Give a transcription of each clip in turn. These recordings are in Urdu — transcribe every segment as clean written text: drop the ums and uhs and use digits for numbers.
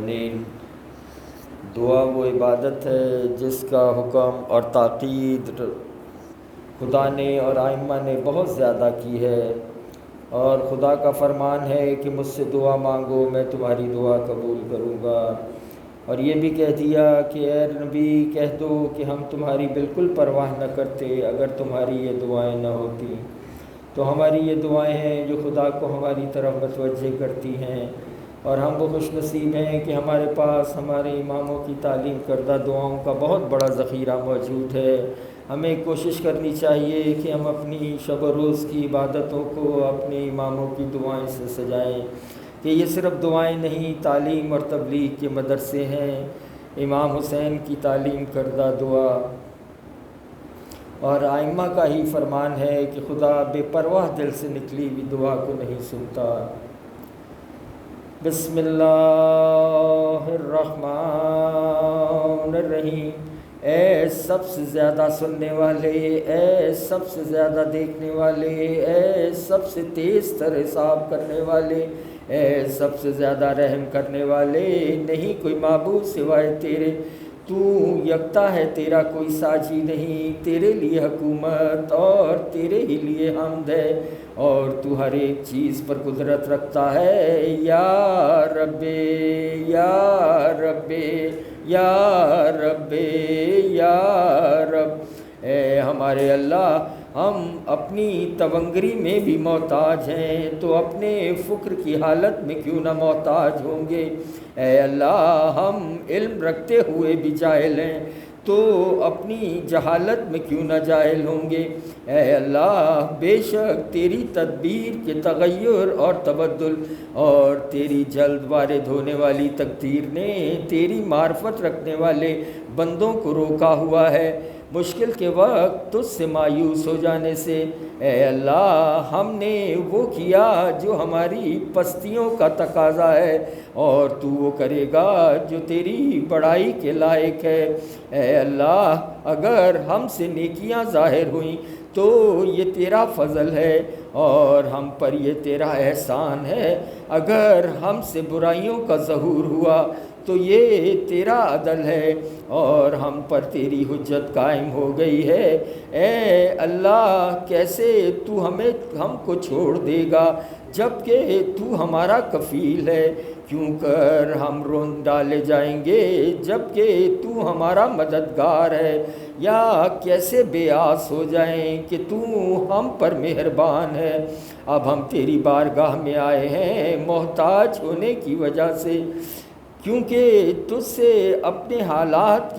المؤمنین۔ دعا وہ عبادت ہے جس کا حکم اور تاکید خدا نے اور ائمہ نے بہت زیادہ کی ہے، اور خدا کا فرمان ہے کہ مجھ سے دعا مانگو میں تمہاری دعا قبول کروں گا۔ اور یہ بھی کہہ دیا کہ اے نبی کہہ دو کہ ہم تمہاری بالکل پرواہ نہ کرتے اگر تمہاری یہ دعائیں نہ ہوتی۔ تو ہماری یہ دعائیں ہیں جو خدا کو ہماری طرف متوجہ کرتی ہیں، اور ہم وہ خوش نصیب ہیں کہ ہمارے پاس ہمارے اماموں کی تعلیم کردہ دعاؤں کا بہت بڑا ذخیرہ موجود ہے۔ ہمیں کوشش کرنی چاہیے کہ ہم اپنی شب و روز کی عبادتوں کو اپنے اماموں کی دعائیں سے سجائیں، کہ یہ صرف دعائیں نہیں، تعلیم اور تبلیغ کے مدرسے ہیں۔ امام حسین کی تعلیم کردہ دعا اور ائمہ کا ہی فرمان ہے کہ خدا بے پرواہ دل سے نکلی ہوئی دعا کو نہیں سنتا۔ بسم اللہ الرحمن الرحیم۔ اے سب سے زیادہ سننے والے، اے سب سے زیادہ دیکھنے والے، اے سب سے تیز تر حساب کرنے والے، اے سب سے زیادہ رحم کرنے والے، نہیں کوئی معبود سوائے تیرے، تو یکتا ہے، تیرا کوئی ساجی نہیں، تیرے لیے حکومت اور تیرے ہی لیے حمد ہے، اور تو ہر ایک چیز پر قدرت رکھتا ہے۔ یا رب یا رب یا رب یا رب۔ اے ہمارے اللہ، ہم اپنی تونگری میں بھی محتاج ہیں، تو اپنے فقر کی حالت میں کیوں نہ محتاج ہوں گے۔ اے اللہ، ہم علم رکھتے ہوئے بھی جاہل ہیں، تو اپنی جہالت میں کیوں نہ جاہل ہوں گے۔ اے اللہ، بے شک تیری تدبیر کے تغیر اور تبدل اور تیری جلد وارد ہونے والی تقدیر نے تیری معرفت رکھنے والے بندوں کو روکا ہوا ہے مشکل کے وقت تجھ سے مایوس ہو جانے سے۔ اے اللہ، ہم نے وہ کیا جو ہماری پستیوں کا تقاضا ہے، اور تو وہ کرے گا جو تیری بڑائی کے لائق ہے۔ اے اللہ، اگر ہم سے نیکیاں ظاہر ہوئیں تو یہ تیرا فضل ہے اور ہم پر یہ تیرا احسان ہے، اگر ہم سے برائیوں کا ظہور ہوا تو یہ تیرا عدل ہے اور ہم پر تیری حجت قائم ہو گئی ہے۔ اے اللہ، کیسے تو ہم کو چھوڑ دے گا جب کہ تو ہمارا کفیل ہے؟ کیوں کر ہم رون ڈالے جائیں گے جب کہ تو ہمارا مددگار ہے؟ یا کیسے بے آس ہو جائیں کہ تو ہم پر مہربان ہے؟ اب ہم تیری بارگاہ میں آئے ہیں محتاج ہونے کی وجہ سے، کیونکہ تجھ سے اپنے حالات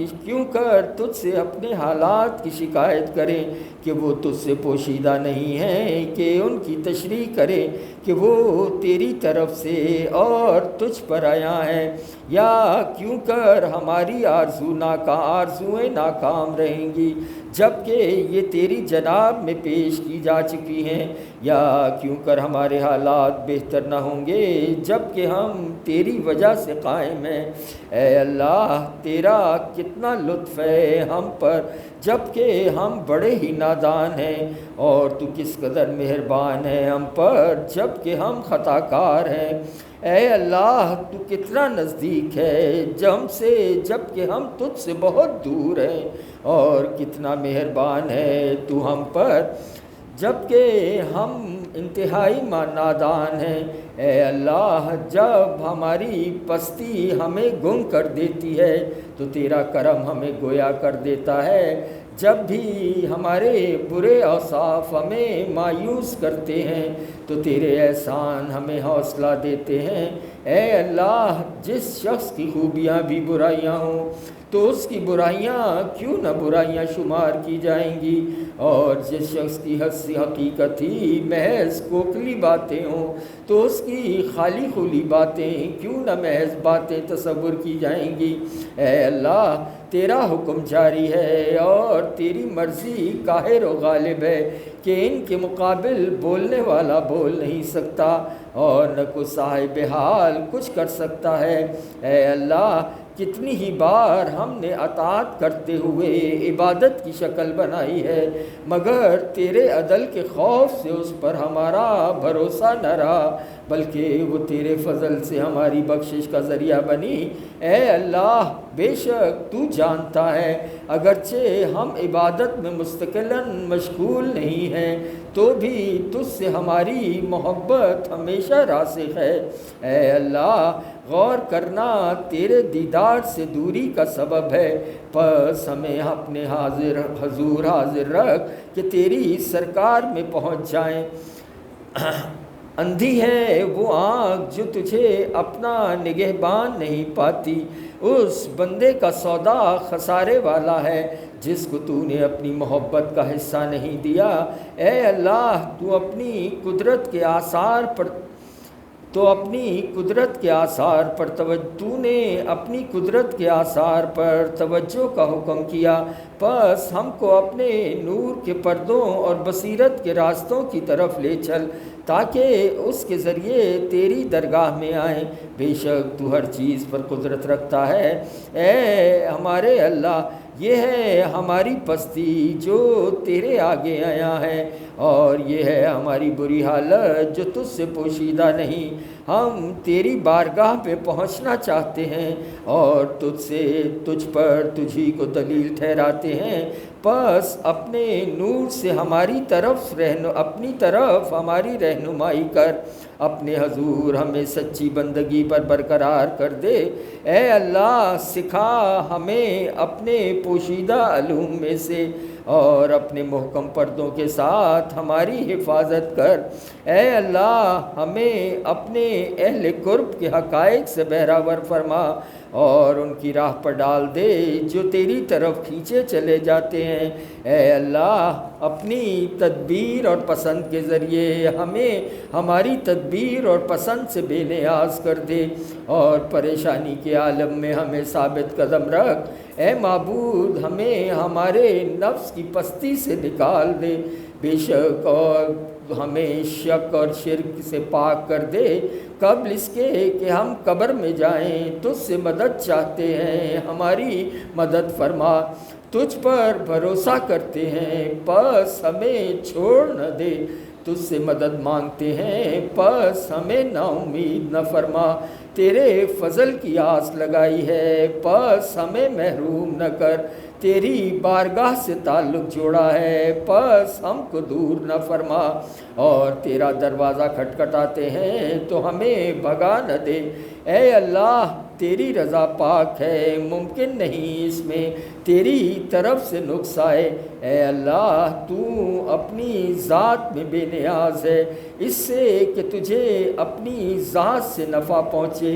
کی شکایت کریں کہ وہ تجھ سے پوشیدہ نہیں ہیں، کہ ان کی تشریح کریں کہ وہ تیری طرف سے اور تجھ پر آیا ہیں، یا کیوں کر ہماری آرزوئیں ناکام رہیں گی جبکہ یہ تیری جناب میں پیش کی جا چکی ہیں، یا کیوں کر ہمارے حالات بہتر نہ ہوں گے جبکہ ہم تیری وجہ سے قائم ہیں۔ اے اللہ، تیرا کتنا لطف ہے ہم پر جبکہ ہم بڑے ہی نادان ہیں، اور تو کس قدر مہربان ہے ہم پر جبکہ ہم خطا کار ہیں۔ اے اللہ، تو کتنا نزدیک ہے جبکہ ہم تجھ سے بہت دور ہیں، اور کتنا مہربان ہے تو ہم پر جبکہ ہم انتہائی نادان ہیں۔ اے اللہ، جب ہماری پستی ہمیں گم کر دیتی ہے تو تیرا کرم ہمیں گویا کر دیتا ہے، جب بھی ہمارے برے اوصاف ہمیں مایوس کرتے ہیں تو تیرے احسان ہمیں حوصلہ دیتے ہیں۔ اے اللہ، جس شخص کی خوبیاں بھی برائیاں ہوں تو اس کی برائیاں کیوں نہ برائیاں شمار کی جائیں گی، اور جس شخص کی حقیقت ہی محض کوکلی باتیں ہوں تو اس کی خالی خولی باتیں کیوں نہ محض باتیں تصور کی جائیں گی۔ اے اللہ، تیرا حکم جاری ہے اور تیری مرضی قاہر و غالب ہے کہ ان کے مقابل بولنے والا بول نہیں سکتا اور نہ کوئی صاحب حال کچھ کر سکتا ہے۔ اے اللہ، کتنی ہی بار ہم نے اطاعت کرتے ہوئے عبادت کی شکل بنائی ہے، مگر تیرے عدل کے خوف سے اس پر ہمارا بھروسہ نہ رہا، بلکہ وہ تیرے فضل سے ہماری بخشش کا ذریعہ بنی۔ اے اللہ، بے شک تو جانتا ہے اگرچہ ہم عبادت میں مستقلاً مشغول نہیں ہیں تو بھی تجھ سے ہماری محبت ہمیشہ راسخ ہے۔ اے اللہ، غور کرنا تیرے دیدار سے دوری کا سبب ہے، پس ہمیں اپنے حضور حاضر رکھ کہ تیری سرکار میں پہنچ جائیں۔ اندھی ہے وہ آنکھ جو تجھے اپنا نگہبان نہیں پاتی، اس بندے کا سودا خسارے والا ہے جس کو تو نے اپنی محبت کا حصہ نہیں دیا۔ اے اللہ، تو اپنی قدرت کے آثار پر توجہ کا حکم کیا، پس ہم کو اپنے نور کے پردوں اور بصیرت کے راستوں کی طرف لے چل تاکہ اس کے ذریعے تیری درگاہ میں آئیں۔ بے شک تو ہر چیز پر قدرت رکھتا ہے۔ اے ہمارے اللہ، یہ ہے ہماری پستی جو تیرے آگے آیا ہے، اور یہ ہے ہماری بری حالت جو تجھ سے پوشیدہ نہیں۔ ہم تیری بارگاہ پہ پہنچنا چاہتے ہیں اور تجھ پر تجھی کو دلیل ٹھہراتے ہیں، پس اپنے نور سے اپنی طرف ہماری رہنمائی کر، اپنے حضور ہمیں سچی بندگی پر برقرار کر دے۔ اے اللہ، سکھا ہمیں اپنے پوشیدہ علوم میں سے اور اپنے محکم پردوں کے ساتھ ہماری حفاظت کر۔ اے اللہ، ہمیں اپنے اہل قرب کے حقائق سے بہرہ فرما اور ان کی راہ پر ڈال دے جو تیری طرف کھینچے چلے جاتے ہیں۔ اے اللہ، اپنی تدبیر اور پسند کے ذریعے ہمیں ہماری تدبیر اور پسند سے بے نیاز کر دے اور پریشانی کے عالم میں ہمیں ثابت قدم رکھ۔ اے معبود، ہمیں ہمارے نفس کی پستی سے نکال دے، بے شک، اور ہمیں شک اور شرک سے پاک کر دے۔ قبل اس کے کہ ہم قبر میں جائیں تجھ سے مدد چاہتے ہیں، ہماری مدد فرما۔ تجھ پر بھروسہ کرتے ہیں، پس ہمیں چھوڑ نہ دے۔ تجھ سے مدد مانگتے ہیں، پس ہمیں نا امید نہ فرما۔ تیرے فضل کی آس لگائی ہے، پس ہمیں محروم نہ کر۔ تیری بارگاہ سے تعلق جوڑا ہے، پس ہم کو دور نہ فرما۔ اور تیرا دروازہ کھٹکھٹاتے ہیں تو ہمیں بھگا نہ دے۔ اے اللہ، تیری رضا پاک ہے، ممکن نہیں اس میں تیری طرف سے نقص آئے۔ اے اللہ، تو اپنی ذات میں بے نیاز ہے، اس سے کہ تجھے اپنی ذات سے نفع پہنچے،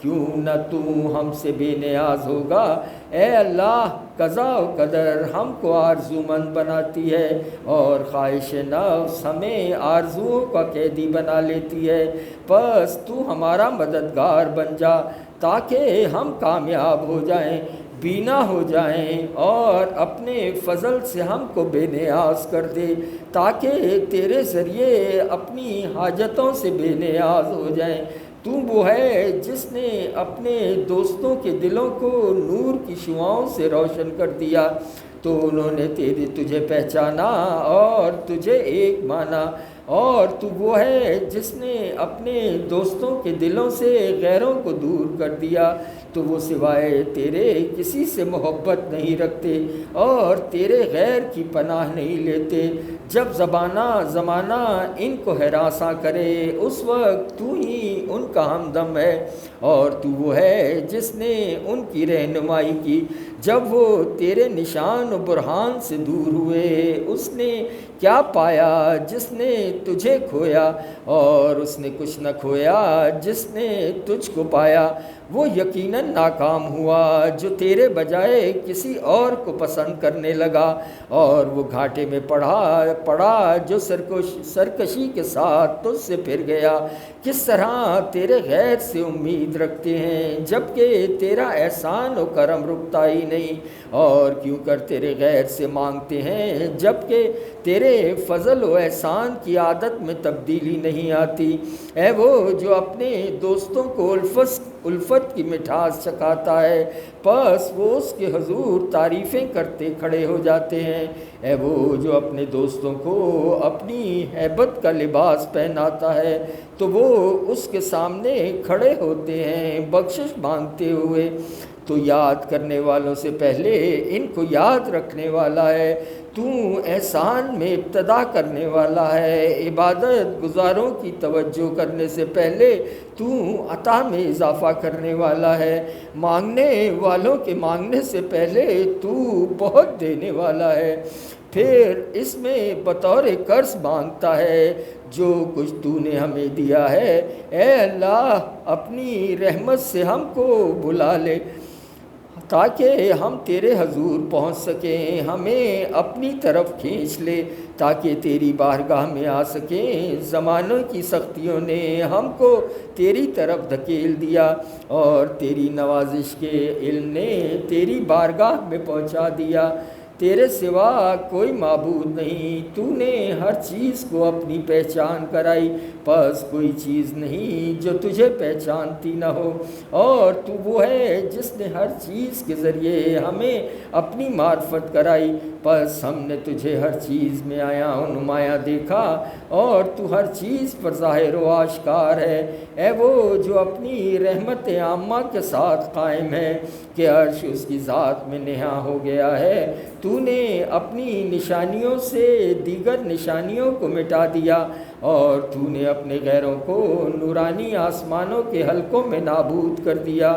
کیوں نہ تو ہم سے بے نیاز ہوگا۔ اے اللہ، قضا و قدر ہم کو آرزومند بناتی ہے اور خواہش نفس ہمیں آرزوؤں کا قیدی بنا لیتی ہے، پس تو ہمارا مددگار بن جا تاکہ ہم کامیاب ہو جائیں، بینا ہو جائیں، اور اپنے فضل سے ہم کو بے نیاز کر دے تاکہ تیرے ذریعے اپنی حاجتوں سے بے نیاز ہو جائیں۔ تو وہ ہے جس نے اپنے دوستوں کے دلوں کو نور کی شعاؤں سے روشن کر دیا تو انہوں نے تجھے پہچانا اور تجھے ایک مانا، اور تو وہ ہے جس نے اپنے دوستوں کے دلوں سے غیروں کو دور کر دیا تو وہ سوائے تیرے کسی سے محبت نہیں رکھتے اور تیرے غیر کی پناہ نہیں لیتے۔ جب زمانہ ان کو ہراساں کرے اس وقت تو ہی ان کا ہمدم ہے، اور تو وہ ہے جس نے ان کی رہنمائی کی جب وہ تیرے نشان و برہان سے دور ہوئے۔ اس نے کیا پایا جس نے تجھے کھویا، اور اس نے کچھ نہ کھویا جس نے تجھ کو پایا۔ وہ یقیناً ناکام ہوا جو تیرے بجائے کسی اور کو پسند کرنے لگا، اور وہ گھاٹے میں پڑا جو سرکشی کے ساتھ تجھ سے پھر گیا۔ کس طرح تیرے غیر سے امید رکھتے ہیں جبکہ تیرا احسان و کرم رکتا ہی نہیں، اور کیوں کر تیرے غیر سے مانگتے ہیں جبکہ تیرے فضل و احسان کی عادت میں تبدیلی نہیں آتی۔ اے وہ جو اپنے دوستوں کو الفت کی مٹھاس چکھاتا ہے، پس وہ اس کے حضور تعریفیں کرتے کھڑے ہو جاتے ہیں۔ اے وہ جو اپنے دوستوں کو اپنی ہیبت کا لباس پہناتا ہے تو وہ اس کے سامنے کھڑے ہوتے ہیں بخشش مانگتے ہوئے۔ تو یاد کرنے والوں سے پہلے ان کو یاد رکھنے والا ہے، تو احسان میں ابتدا کرنے والا ہے، عبادت گزاروں کی توجہ کرنے سے پہلے تو عطا میں اضافہ کرنے والا ہے، مانگنے والوں کے مانگنے سے پہلے تو بہت دینے والا ہے، پھر اس میں بطور قرض مانگتا ہے جو کچھ تو نے ہمیں دیا ہے۔ اے اللہ اپنی رحمت سے ہم کو بلا لے تاکہ ہم تیرے حضور پہنچ سکیں، ہمیں اپنی طرف کھینچ لے تاکہ تیری بارگاہ میں آ سکیں۔ زمانوں کی سختیوں نے ہم کو تیری طرف دھکیل دیا اور تیری نوازش کے علم نے تیری بارگاہ میں پہنچا دیا۔ تیرے سوا کوئی معبود نہیں، تو نے ہر چیز کو اپنی پہچان کرائی، پس کوئی چیز نہیں جو تجھے پہچانتی نہ ہو، اور تو وہ ہے جس نے ہر چیز کے ذریعے ہمیں اپنی معرفت کرائی، پس ہم نے تجھے ہر چیز میں عیاں و نمایاں دیکھا اور تو ہر چیز پر ظاہر و آشکار ہے۔ اے وہ جو اپنی رحمت عامہ کے ساتھ قائم ہے کہ عرش اس کی ذات میں نہاں ہو گیا ہے، تو نے اپنی نشانیوں سے دیگر نشانیوں کو مٹا دیا اور تو نے اپنے غیروں کو نورانی آسمانوں کے حلقوں میں نابود کر دیا۔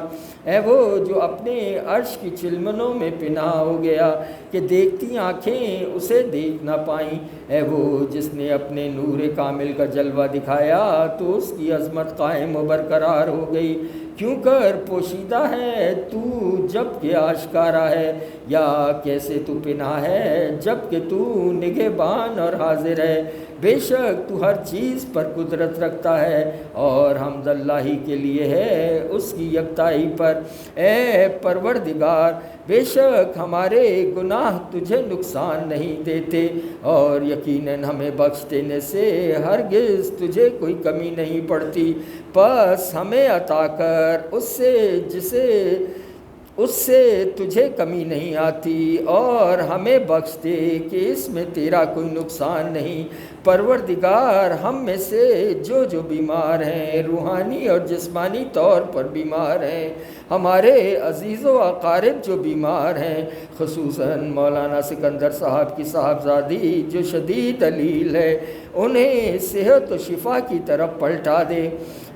اے وہ جو اپنے عرش کی چلمنوں میں پنہاں ہو گیا کہ دیکھتی آنکھیں اسے دیکھ نہ پائیں۔ اے وہ جس نے اپنے نور کامل کا جلوہ دکھایا تو اس کی عظمت قائم و برقرار ہو گئی۔ کیوں کر پوشیدہ ہے تو جب کہ آشکارا ہے، یا کیسے تو پنہاں ہے جب کہ تو نگہبان اور حاضر ہے۔ بے شک تو ہر چیز پر قدرت رکھتا ہے اور حمد اللہ ہی کے لیے ہے اس کی یکتائی پر۔ اے پروردگار بے شک ہمارے گناہ تجھے نقصان نہیں دیتے اور یقیناً ہمیں بخش دینے سے ہرگز تجھے کوئی کمی نہیں پڑتی، پس ہمیں عطا کر اس سے تجھے کمی نہیں آتی اور ہمیں بخش دے کہ اس میں تیرا کوئی نقصان نہیں۔ پروردگار ہم میں سے جو بیمار ہیں، روحانی اور جسمانی طور پر بیمار ہیں، ہمارے عزیز و اقارب جو بیمار ہیں، خصوصاً مولانا سکندر صاحب کی صاحبزادی جو شدید علیل ہے، انہیں صحت و شفا کی طرف پلٹا دے۔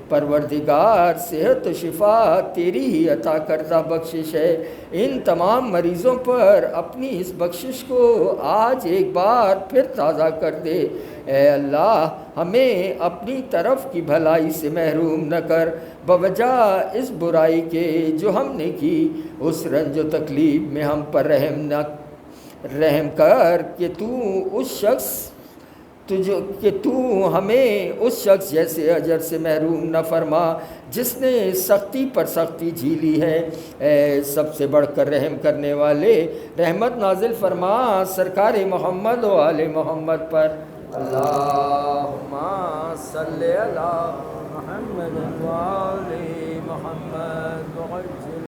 پروردگار صحت و شفا تیری ہی عطا کردہ بخشش ہے، ان تمام مریضوں پر اپنی اس بخشش کو آج ایک بار پھر تازہ کر دے۔ اے اللہ ہمیں اپنی طرف کی بھلائی سے محروم نہ کر، بوجہ اس برائی کے جو ہم نے کی، اس رنج و تکلیف میں ہم پر رحم کر کہ تو ہمیں اس شخص جیسے اجر سے محروم نہ فرما جس نے سختی پر سختی جھیلی ہے۔ اے سب سے بڑھ کر رحم کرنے والے، رحمت نازل فرما سرکار محمد و آل محمد پر۔ اللہم صلی علی محمد و آل محمد۔